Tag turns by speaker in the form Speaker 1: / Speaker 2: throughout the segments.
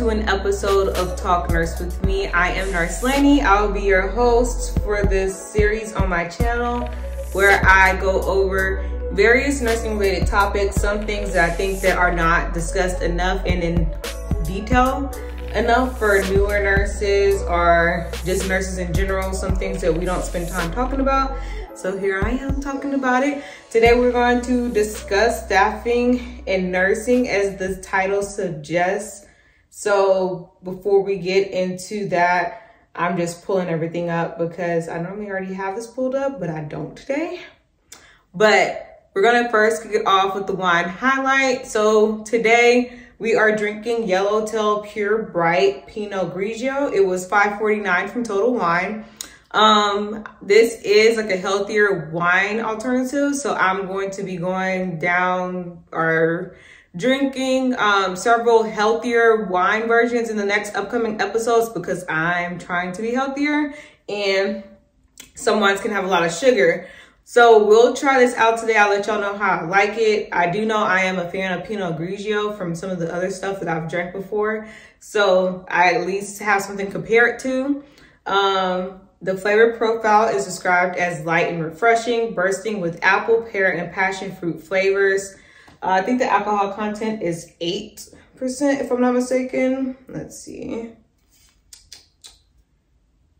Speaker 1: to an episode of Talk Nurse with me. I am Nurse Laney. I will be your host for this series on my channel where I go over various nursing related topics, some things that I think that are not discussed enough and in detail enough for newer nurses or just nurses in general, some things that we don't spend time talking about. So here I am talking about it. Today we're going to discuss staffing and nursing as the title suggests. So before we get into that, I'm just pulling everything up because I normally already have this pulled up, but I don't today. But we're gonna first kick it off with the wine highlight. So today we are drinking Yellowtail Pure Bright Pinot Grigio. It was $5.49 from Total Wine. This is like a healthier wine alternative. So I'm going to be going down or drinking several healthier wine versions in the next upcoming episodes because I'm trying to be healthier and some wines can have a lot of sugar. So we'll try this out today. I'll let y'all know how I like it. I do know I am a fan of Pinot Grigio from some of the other stuff that I've drank before. So I at least have something to compare it to. The flavor profile is described as light and refreshing, bursting with apple, pear, and passion fruit flavors. I think the alcohol content is 8%, if I'm not mistaken. Let's see.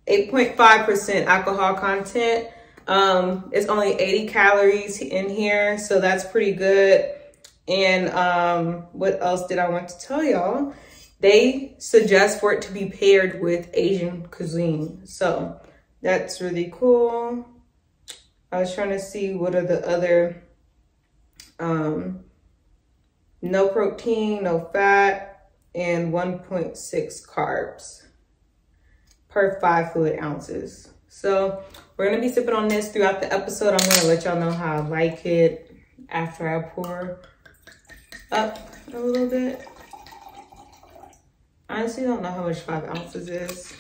Speaker 1: 8.5% alcohol content. It's only 80 calories in here, so that's pretty good. And what else did I want to tell y'all? They suggest for it to be paired with Asian cuisine. So that's really cool. I was trying to see what are the other, no protein, no fat, and 1.6 carbs per 5 fluid ounces. So we're gonna be sipping on this throughout the episode. I'm gonna let y'all know how I like it after I pour up a little bit. I honestly don't know how much 5 ounces is.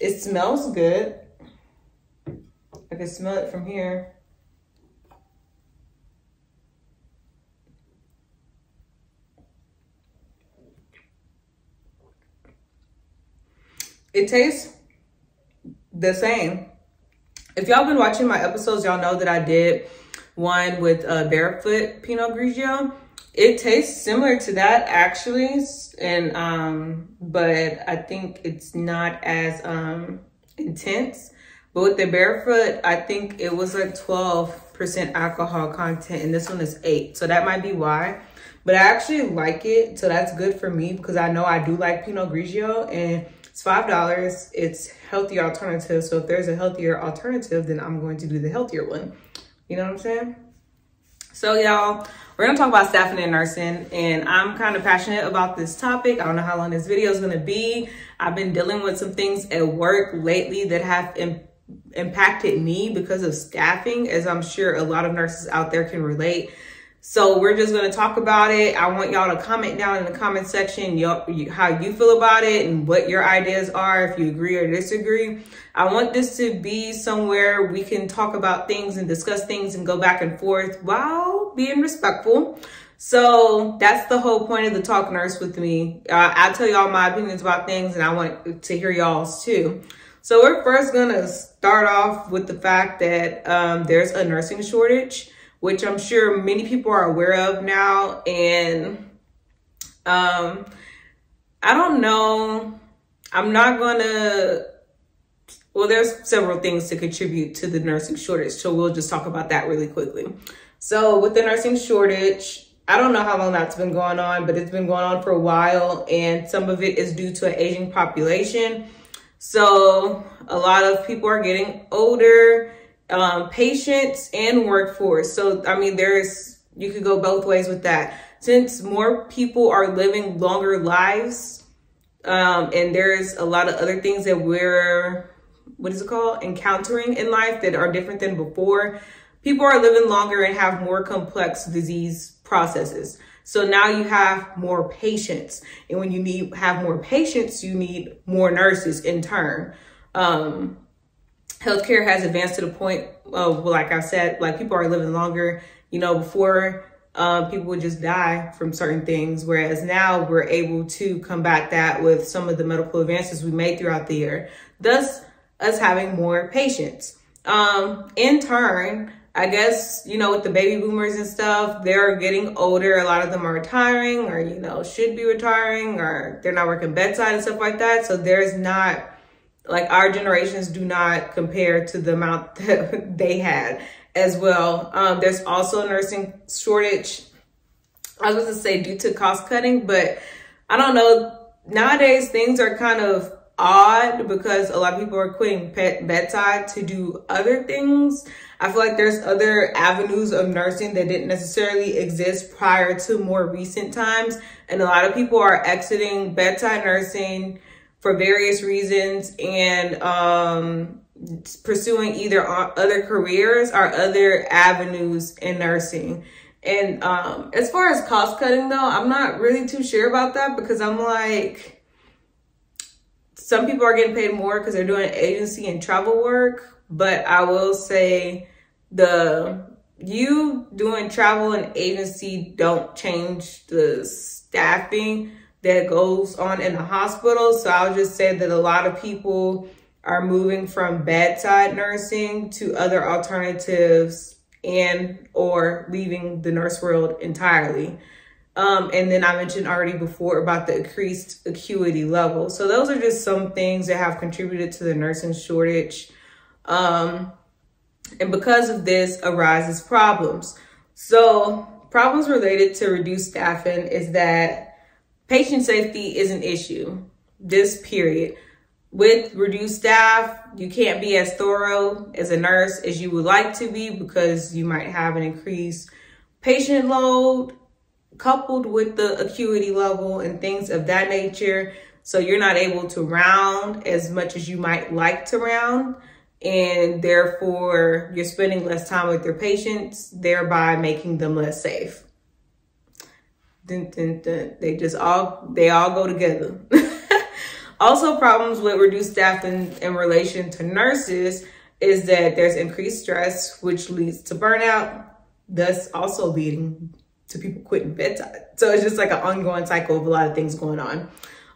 Speaker 1: It smells good. I can smell it from here. It tastes the same. If y'all been watching my episodes, y'all know that I did one with Barefoot Pinot Grigio. It tastes similar to that actually, and but I think it's not as intense. But with the Barefoot, I think it was like 12% alcohol content, and this one is 8%. So that might be why. But I actually like it, so that's good for me because I know I do like Pinot Grigio, and it's $5. It's healthy alternative. So if there's a healthier alternative, then I'm going to do the healthier one. You know what I'm saying? So y'all, we're gonna talk about staffing and nursing, and I'm kind of passionate about this topic. I don't know how long this video is gonna be. I've been dealing with some things at work lately that have impacted me because of staffing, as I'm sure a lot of nurses out there can relate. So we're just gonna talk about it. I want y'all to comment down in the comment section how you feel about it and what your ideas are, if you agree or disagree. I want this to be somewhere we can talk about things and discuss things and go back and forth while being respectful. So that's the whole point of the Talk Nurse with me. I'll tell y'all my opinions about things, and I want to hear y'all's too. So we're first gonna start off with the fact that there's a nursing shortage, which I'm sure many people are aware of now. And I don't know, I'm not gonna, well, there's several things to contribute to the nursing shortage. So we'll just talk about that really quickly. So with the nursing shortage, I don't know how long that's been going on, but it's been going on for a while. And some of it is due to an aging population. So a lot of people are getting older, patients and workforce. So, I mean, you could go both ways with that. Since more people are living longer lives, and there's a lot of other things that we're, encountering in life that are different than before. People are living longer and have more complex disease processes. So now you have more patients. And when you have more patients, you need more nurses in turn. Healthcare has advanced to the point of, like I said, like people are living longer. You know, before people would just die from certain things. Whereas now we're able to combat that with some of the medical advances we made throughout the year, thus us having more patients. In turn, I guess, you know, with the baby boomers and stuff, they're getting older. A lot of them are retiring or, you know, should be retiring, or they're not working bedside and stuff like that. So there's not, like, our generations do not compare to the amount that they had as well. There's also a nursing shortage. I was going to say due to cost cutting, but I don't know. Nowadays, things are kind of odd because a lot of people are quitting bedside to do other things. I feel like there's other avenues of nursing that didn't necessarily exist prior to more recent times. And a lot of people are exiting bedside nursing for various reasons and pursuing either other careers or other avenues in nursing. And as far as cost cutting though, I'm not really too sure about that, because I'm like, some people are getting paid more because they're doing agency and travel work. But I will say you doing travel and agency don't change the staffing that goes on in the hospital. So I'll just say that a lot of people are moving from bedside nursing to other alternatives and or leaving the nurse world entirely. And then I mentioned already before about the increased acuity level. So those are just some things that have contributed to the nursing shortage. And because of this arises problems. So problems related to reduced staffing is that patient safety is an issue, this period. With reduced staff, you can't be as thorough as a nurse as you would like to be because you might have an increased patient load coupled with the acuity level and things of that nature. So you're not able to round as much as you might like to round, and therefore you're spending less time with your patients, thereby making them less safe. Dun, dun, dun. They all go together. Also, problems with reduced staff in relation to nurses is that there's increased stress, which leads to burnout, thus also leading to people quitting bedside. So it's just like an ongoing cycle of a lot of things going on.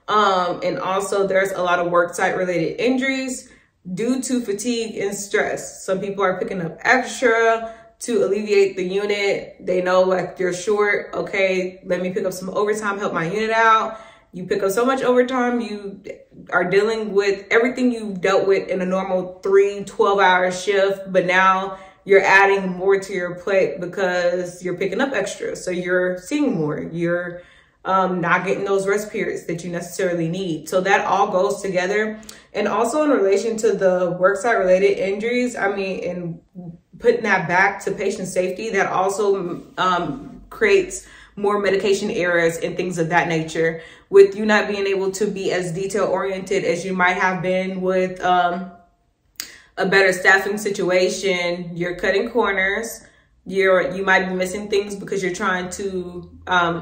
Speaker 1: And also there's a lot of work site related injuries due to fatigue and stress. Some people are picking up extra to alleviate the unit. They know, like, you're short. Okay, let me pick up some overtime, help my unit out. You pick up so much overtime, you are dealing with everything you've dealt with in a normal 12-hour shift, but now you're adding more to your plate because you're picking up extra. So you're seeing more. You're not getting those rest periods that you necessarily need. So that all goes together. And also in relation to the worksite related injuries, I mean, and putting that back to patient safety, that also creates more medication errors and things of that nature, with you not being able to be as detail oriented as you might have been with a better staffing situation. You're cutting corners. You might be missing things because you're trying to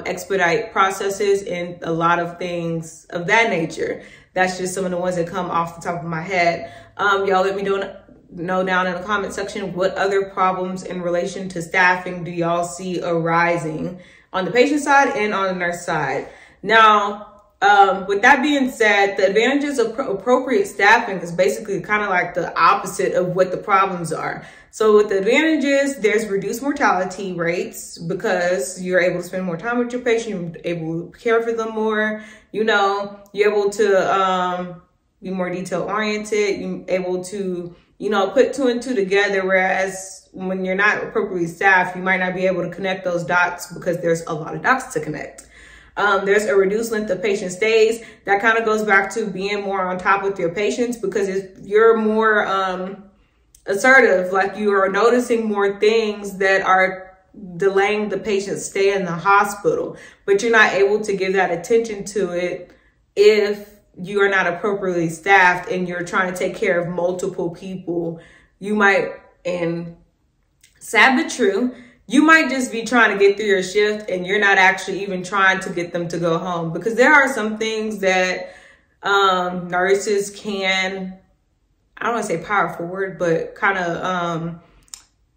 Speaker 1: expedite processes and a lot of things of that nature. That's just some of the ones that come off the top of my head. Y'all let me know down in the comment section, what other problems in relation to staffing do y'all see arising on the patient side and on the nurse side? Now, with that being said, the advantages of appropriate staffing is basically kind of like the opposite of what the problems are. So with the advantages, there's reduced mortality rates because you're able to spend more time with your patient, you're able to care for them more, you know, you're able to be more detail oriented, you're able to, you know, put 2 and 2 together, whereas when you're not appropriately staffed, you might not be able to connect those dots because there's a lot of dots to connect. There's a reduced length of patient stays. That kind of goes back to being more on top with your patients, because you're more assertive, like you are noticing more things that are delaying the patient's stay in the hospital, but you're not able to give that attention to it if you are not appropriately staffed and you're trying to take care of multiple people. You might, and sad but true, you might just be trying to get through your shift and you're not actually even trying to get them to go home, because there are some things that nurses can, I don't want to say power forward, but kind of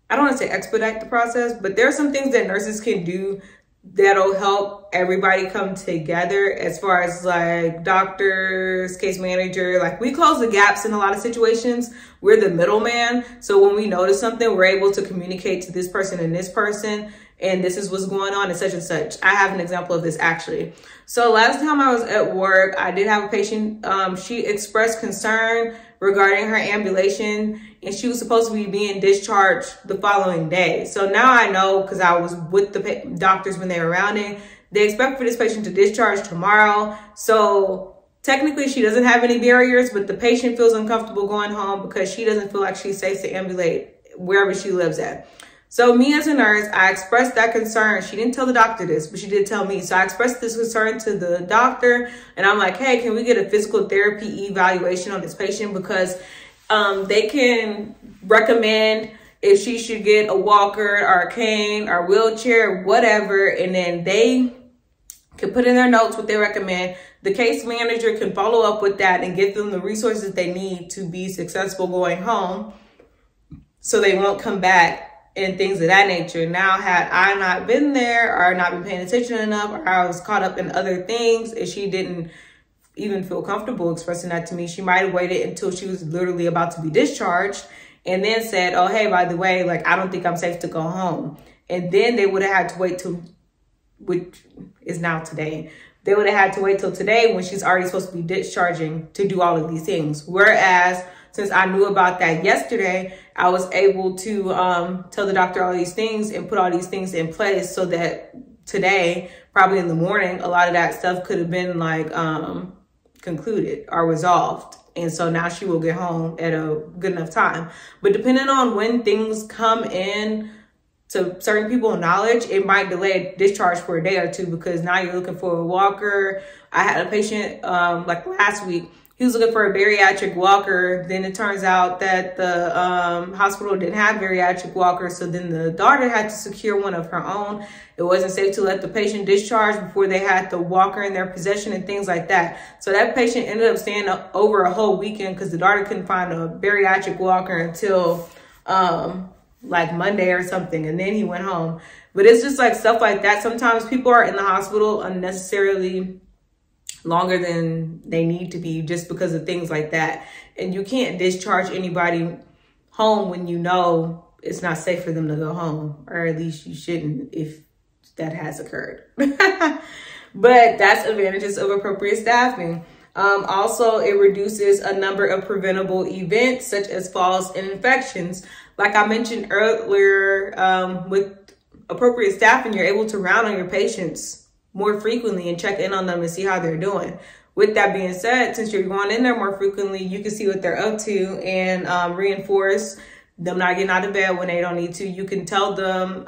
Speaker 1: I don't want to say expedite the process, but there are some things that nurses can do that'll help everybody come together, as far as like doctors, case manager. Like, we close the gaps in a lot of situations. We're the middleman. So when we notice something, we're able to communicate to this person and this person, and this is what's going on and such and such. I have an example of this actually. So last time I was at work, I did have a patient. She expressed concern regarding her ambulation, and she was supposed to be being discharged the following day. So now I know, because I was with the doctors when they were rounding, they expect for this patient to discharge tomorrow. So technically she doesn't have any barriers, but the patient feels uncomfortable going home because she doesn't feel like she's safe to ambulate wherever she lives at. So me as a nurse, I expressed that concern. She didn't tell the doctor this, but she did tell me. So I expressed this concern to the doctor, and I'm like, hey, can we get a physical therapy evaluation on this patient? Because they can recommend if she should get a walker or a cane or wheelchair, whatever, and then they can put in their notes what they recommend. The case manager can follow up with that and give them the resources they need to be successful going home, so they won't come back and things of that nature. Now, had I not been there or not been paying attention enough, or I was caught up in other things and she didn't even feel comfortable expressing that to me, she might have waited until she was literally about to be discharged and then said, oh, hey, by the way, like, I don't think I'm safe to go home. And then they would have had to wait till, which is now today, they would have had to wait till today when she's already supposed to be discharging to do all of these things. Whereas, since I knew about that yesterday, I was able to tell the doctor all these things and put all these things in place, so that today, probably in the morning, a lot of that stuff could have been like concluded or resolved. And so now she will get home at a good enough time. But depending on when things come in to certain people's knowledge, it might delay discharge for a day or two, because now you're looking for a walker. I had a patient like last week. He was looking for a bariatric walker. Then it turns out that the hospital didn't have bariatric walkers. So then the daughter had to secure one of her own. It wasn't safe to let the patient discharge before they had the walker in their possession and things like that. So that patient ended up staying up over a whole weekend because the daughter couldn't find a bariatric walker until like Monday or something. And then he went home. But it's just like stuff like that. Sometimes people are in the hospital unnecessarily longer than they need to be just because of things like that. And you can't discharge anybody home when you know it's not safe for them to go home, or at least you shouldn't if that has occurred. But that's advantages of appropriate staffing. Also, it reduces a number of preventable events such as falls and infections. Like I mentioned earlier, with appropriate staffing, you're able to round on your patients more frequently and check in on them and see how they're doing. With that being said, since you're going in there more frequently, you can see what they're up to and reinforce them not getting out of bed when they don't need to. You can tell them,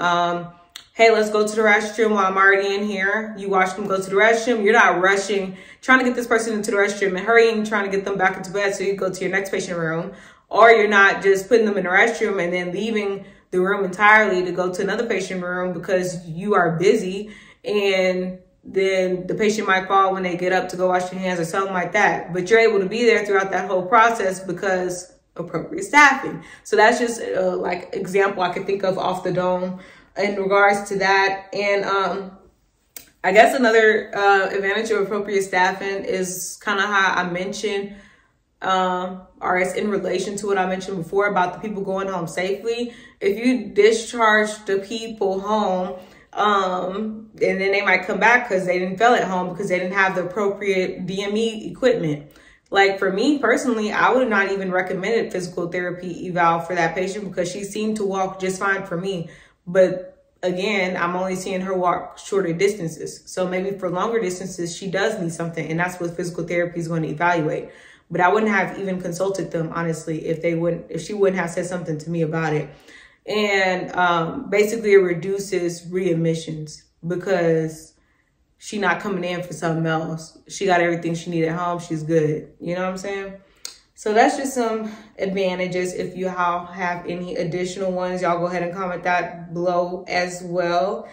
Speaker 1: hey, let's go to the restroom while I'm already in here. You watch them go to the restroom. You're not rushing, trying to get this person into the restroom and hurrying, trying to get them back into bed so you go to your next patient room. Or you're not just putting them in the restroom and then leaving the room entirely to go to another patient room because you are busy, and then the patient might fall when they get up to go wash their hands or something like that. But you're able to be there throughout that whole process because appropriate staffing. So that's just like example I could think of off the dome in regards to that. And I guess another advantage of appropriate staffing is kind of how I mentioned, or it's in relation to what I mentioned before about the people going home safely. If you discharge the people home, and then they might come back because they didn't feel at home because they didn't have the appropriate DME equipment. Like for me personally, I would not even recommended physical therapy eval for that patient because she seemed to walk just fine for me. But again, I'm only seeing her walk shorter distances. So maybe for longer distances, she does need something, and that's what physical therapy is going to evaluate. But I wouldn't have even consulted them, honestly, if she wouldn't have said something to me about it. And basically it reduces readmissions because she not coming in for something else. She got everything she needed at home. She's good. You know what I'm saying? So that's just some advantages. If you have any additional ones, y'all go ahead and comment that below as well.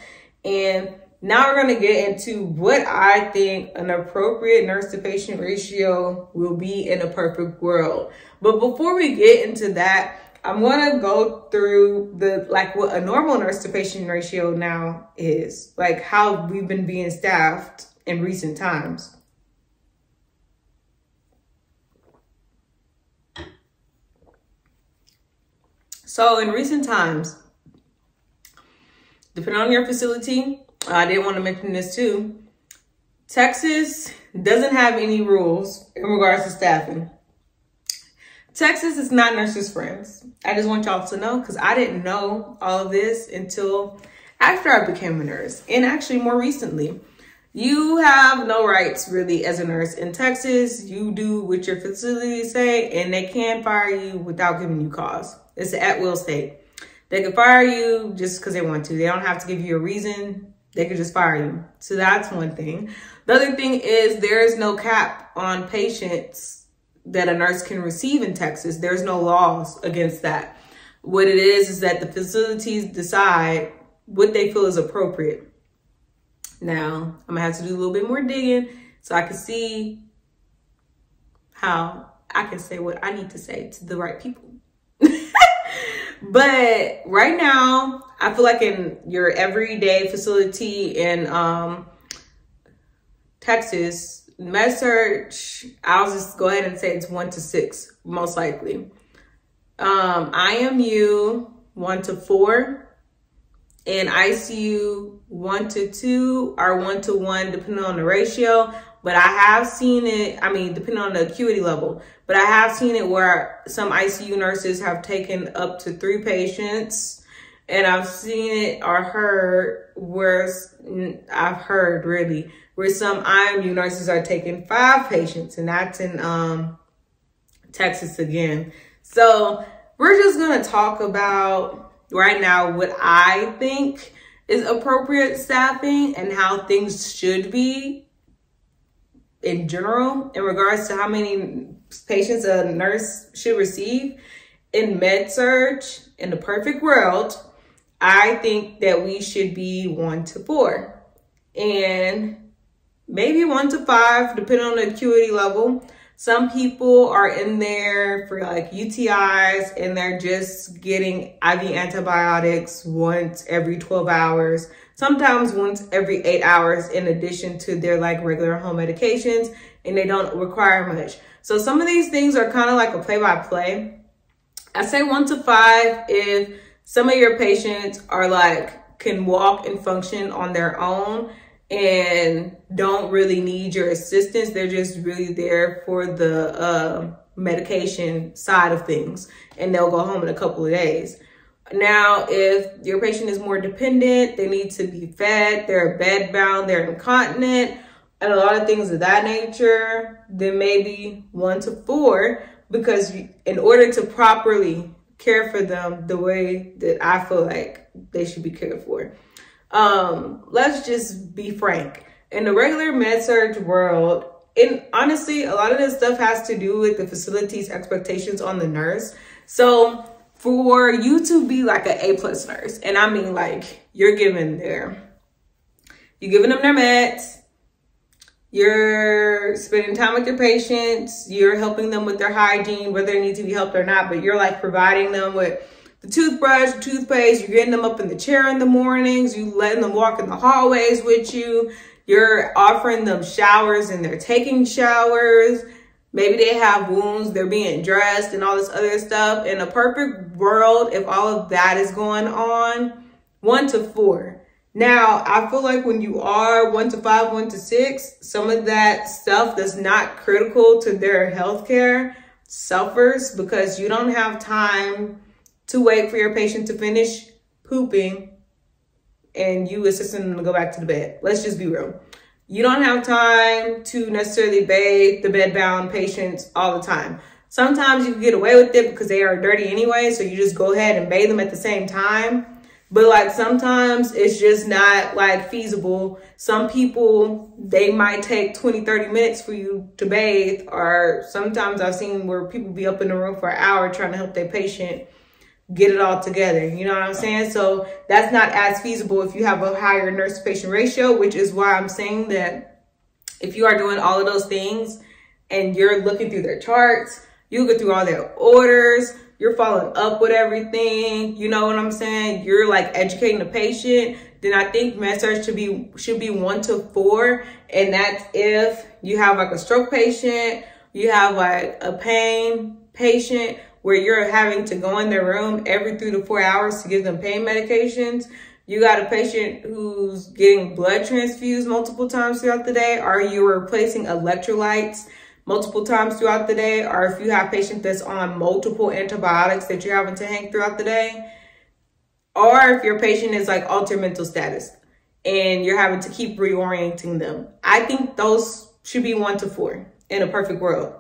Speaker 1: And now we're going to get into what I think an appropriate nurse to patient ratio will be in a perfect world. But before we get into that, I'm gonna go through what a normal nurse to patient ratio now is, like how we've been being staffed in recent times. So in recent times, depending on your facility, I did want to mention this too, Texas doesn't have any rules in regards to staffing. Texas is not nurses' friends. I just want y'all to know, because I didn't know all of this until after I became a nurse, and actually more recently. You have no rights really as a nurse in Texas. You do what your facility say, and they can fire you without giving you cause. It's an at-will state. They can fire you just because they want to. They don't have to give you a reason. They could just fire you. So that's one thing. The other thing is there is no cap on patients that a nurse can receive in Texas. There's no laws against that. What it is that the facilities decide what they feel is appropriate. Now, I'm gonna have to do a little bit more digging so I can see how I can say what I need to say to the right people. But right now, I feel like in your everyday facility in Texas, med-surg, I'll just go ahead and say it's 1 to 6, most likely. IMU 1 to 4, and ICU 1 to 2 or 1 to 1, depending on the ratio. But I have seen it, I mean, depending on the acuity level, but I have seen it where some ICU nurses have taken up to 3 patients. And I've seen it or heard where, I've heard really, where some IMU nurses are taking 5 patients, and that's in Texas again. So we're just gonna talk about right now what I think is appropriate staffing and how things should be in general in regards to how many patients a nurse should receive. In med-surg, in the perfect world, I think that we should be 1 to 4 and maybe 1 to 5, depending on the acuity level. Some people are in there for like UTIs and they're just getting IV antibiotics once every 12 hours, sometimes once every 8 hours, in addition to their like regular home medications, and they don't require much. So some of these things are kind of like a play-by-play. I say 1 to 5 if some of your patients are like, can walk and function on their own and don't really need your assistance. They're just really there for the medication side of things, and they'll go home in a couple of days. Now, if your patient is more dependent, they need to be fed, they're bed bound, they're incontinent, and a lot of things of that nature, then maybe 1 to 4, because in order to properly care for them the way that I feel like they should be cared for. Let's just be frank. In the regular med-surg world, and honestly, a lot of this stuff has to do with the facility's expectations on the nurse. So for you to be like an A+ nurse, and I mean like you're giving them their meds, you're spending time with your patients, you're helping them with their hygiene, whether they need to be helped or not, but you're like providing them with the toothbrush, toothpaste, you're getting them up in the chair in the mornings, you letting them walk in the hallways with you, you're offering them showers and they're taking showers. Maybe they have wounds, they're being dressed and all this other stuff. In a perfect world, if all of that is going on, 1 to 4. Now, I feel like when you are 1 to 5, 1 to 6, some of that stuff that's not critical to their healthcare suffers because you don't have time to wait for your patient to finish pooping and you assisting them to go back to the bed. Let's just be real. You don't have time to necessarily bathe the bed-bound patients all the time. Sometimes you can get away with it because they are dirty anyway, so you just go ahead and bathe them at the same time. But like sometimes it's just not like feasible. Some people, they might take 20, 30 minutes for you to bathe, or sometimes I've seen where people be up in the room for an hour trying to help their patient get it all together. You know what I'm saying? So that's not as feasible if you have a higher nurse patient ratio, which is why I'm saying that if you are doing all of those things and you're looking through their charts, you look through all their orders, you're following up with everything, you know what I'm saying? You're like educating the patient, then I think med-surg should be 1 to 4. And that's if you have like a stroke patient, you have like a pain patient where you're having to go in their room every 3 to 4 hours to give them pain medications. You got a patient who's getting blood transfused multiple times throughout the day, or you're replacing electrolytes multiple times throughout the day, or if you have patients that's on multiple antibiotics that you're having to hang throughout the day, or if your patient is like altered mental status and you're having to keep reorienting them. I think those should be 1 to 4 in a perfect world.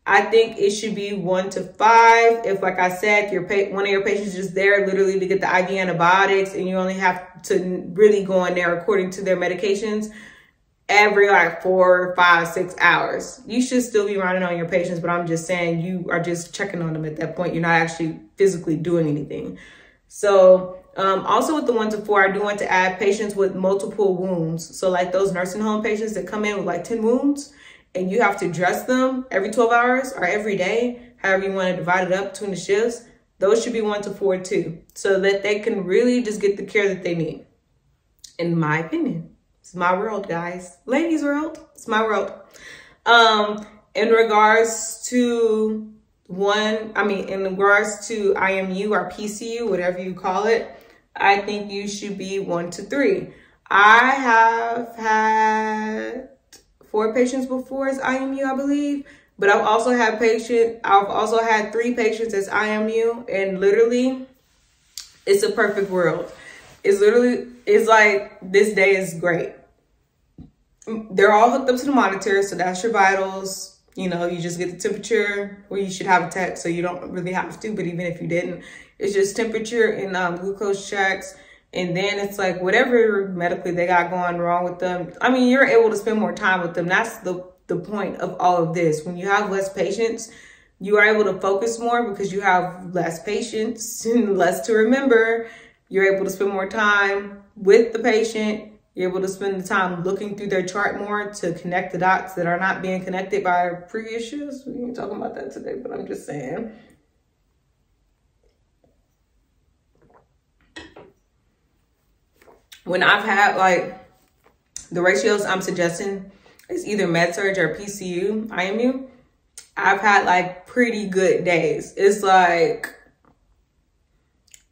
Speaker 1: I think it should be 1 to 5. If, like I said, one of your patients is just there literally to get the IV antibiotics and you only have to really go in there according to their medications every like 4, 5, 6 hours. You should still be running on your patients, but I'm just saying you are just checking on them at that point. You're not actually physically doing anything. So also with the 1 to 4, I do want to add patients with multiple wounds. So like those nursing home patients that come in with like 10 wounds, and you have to dress them every 12 hours or every day, however you want to divide it up between the shifts, those should be 1 to 4 too, so that they can really just get the care that they need, in my opinion. It's my world, guys. Ladies' world, it's my world. In regards to IMU or PCU, whatever you call it, I think you should be 1 to 3. I have had 4 patients before as IMU, I believe, but I've also had 3 patients as IMU, and literally it's a perfect world. It's like, this day is great. They're all hooked up to the monitor, so that's your vitals. You know, you just get the temperature, or you should have a tech, so you don't really have to, but even if you didn't, it's just temperature and glucose checks. And then it's like whatever medically they got going wrong with them. I mean, you're able to spend more time with them. That's the point of all of this. When you have less patients, you are able to focus more because you have less patients and less to remember. You're able to spend more time with the patient. You're able to spend the time looking through their chart more to connect the dots that are not being connected by previous shifts. We ain't talking about that today, but I'm just saying. When I've had like the ratios I'm suggesting is either med-surg or PCU, IMU, I've had like pretty good days. It's like,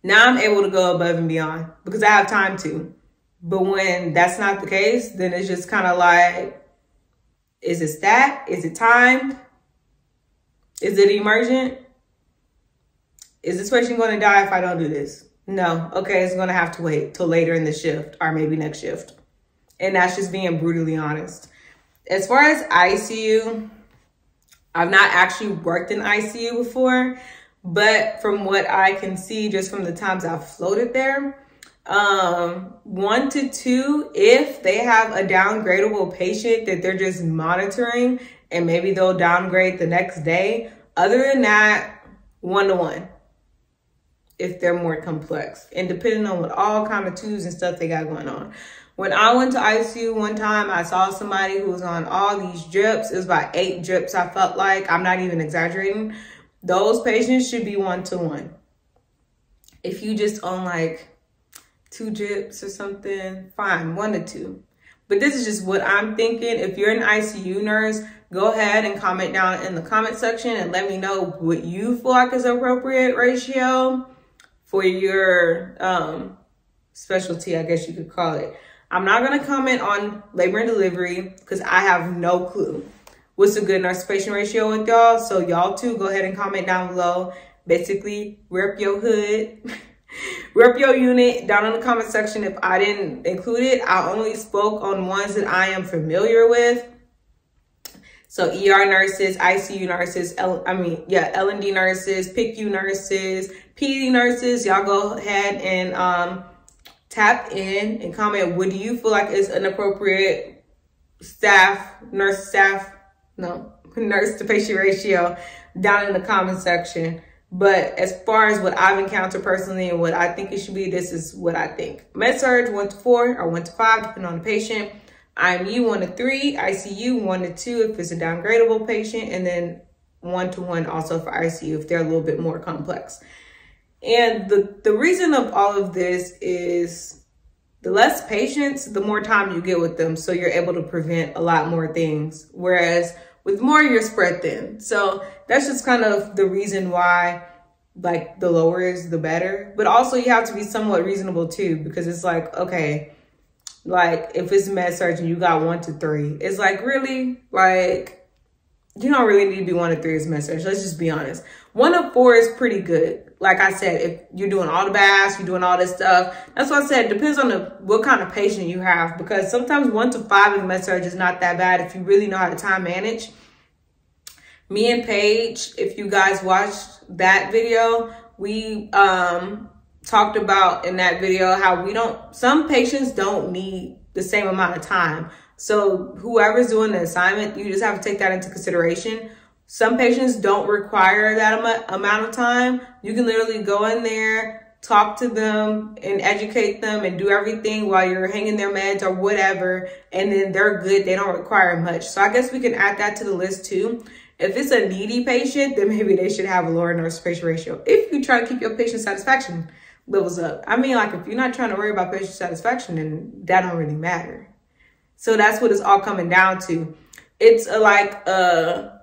Speaker 1: now I'm able to go above and beyond because I have time to. But when that's not the case, then it's just kind of like, is it stat? Is it timed? Is it emergent? Is this patient going to die if I don't do this? No. Okay, it's going to have to wait till later in the shift or maybe next shift. And that's just being brutally honest. As far as ICU, I've not actually worked in ICU before, but from what I can see just from the times I've floated there, 1 to 2, if they have a downgradable patient that they're just monitoring and maybe they'll downgrade the next day. Other than that, 1 to 1. If they're more complex and depending on what all kind of tubes and stuff they got going on. When I went to ICU one time, I saw somebody who was on all these drips. It was about 8 drips, I felt like. I'm not even exaggerating. Those patients should be 1 to 1. If you just on like 2 drips or something, fine, 1 to 2. But this is just what I'm thinking. If you're an ICU nurse, go ahead and comment down in the comment section and let me know what you feel like is an appropriate ratio for your specialty, I guess you could call it. I'm not going to comment on labor and delivery because I have no clue what's a good nurse-patient ratio with y'all. So y'all too, go ahead and comment down below. Basically, rep your hood, rep your unit down in the comment section. If I didn't include it, I only spoke on ones that I am familiar with. So ER nurses, ICU nurses, L&D nurses, PICU nurses, PD nurses, y'all go ahead and tap in and comment, what do you feel like is an appropriate nurse to patient ratio down in the comment section. But as far as what I've encountered personally and what I think it should be, this is what I think. Med-surg 1 to 4 or 1 to 5, depending on the patient. IMU 1 to 3, ICU 1 to 2 if it's a downgradable patient, and then one-to-one also for ICU if they're a little bit more complex. And the reason of all of this is the less patients, the more time you get with them. So you're able to prevent a lot more things. Whereas with more, you're spread thin. So that's just kind of the reason why, like, the lower is the better. But also you have to be somewhat reasonable too, because it's like, okay, like if it's med surg and you got 1 to 3, it's like, really? Like, you don't really need to be 1 to 3 as med surg. Let's just be honest. 1 to 4 is pretty good. Like I said, if you're doing all the baths, you're doing all this stuff. That's why I said it depends on what kind of patient you have, because sometimes 1 to 5 in med surg is not that bad if you really know how to time manage. Me and Paige, if you guys watched that video, we talked about in that video how some patients don't need the same amount of time. So whoever's doing the assignment, you just have to take that into consideration. Some patients don't require that amount of time. You can literally go in there, talk to them and educate them and do everything while you're hanging their meds or whatever. And then they're good. They don't require much. So I guess we can add that to the list too. If it's a needy patient, then maybe they should have a lower nurse to patient ratio. If you try to keep your patient satisfaction levels up. I mean, like if you're not trying to worry about patient satisfaction, then that don't really matter. So that's what it's all coming down to. It's like a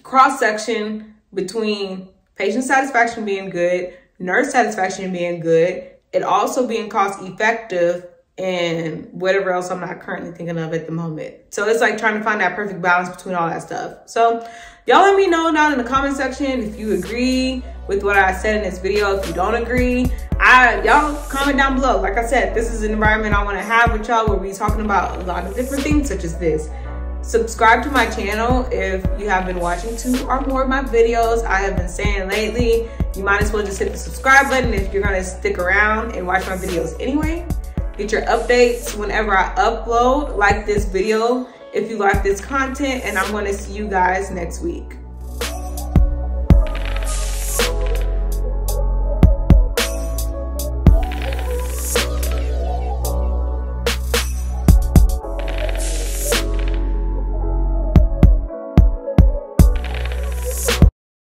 Speaker 1: cross-section between patient satisfaction being good, nurse satisfaction being good, it also being cost-effective, and whatever else I'm not currently thinking of at the moment. So it's like trying to find that perfect balance between all that stuff. So y'all let me know down in the comment section if you agree with what I said in this video. If you don't agree, y'all comment down below. Like I said, this is an environment I want to have with y'all where we're talking about a lot of different things such as this. Subscribe to my channel if you have been watching 2 or more of my videos. I have been saying lately, you might as well just hit the subscribe button if you're gonna stick around and watch my videos anyway. Get your updates whenever I upload. Like this video if you like this content, and I'm gonna see you guys next week.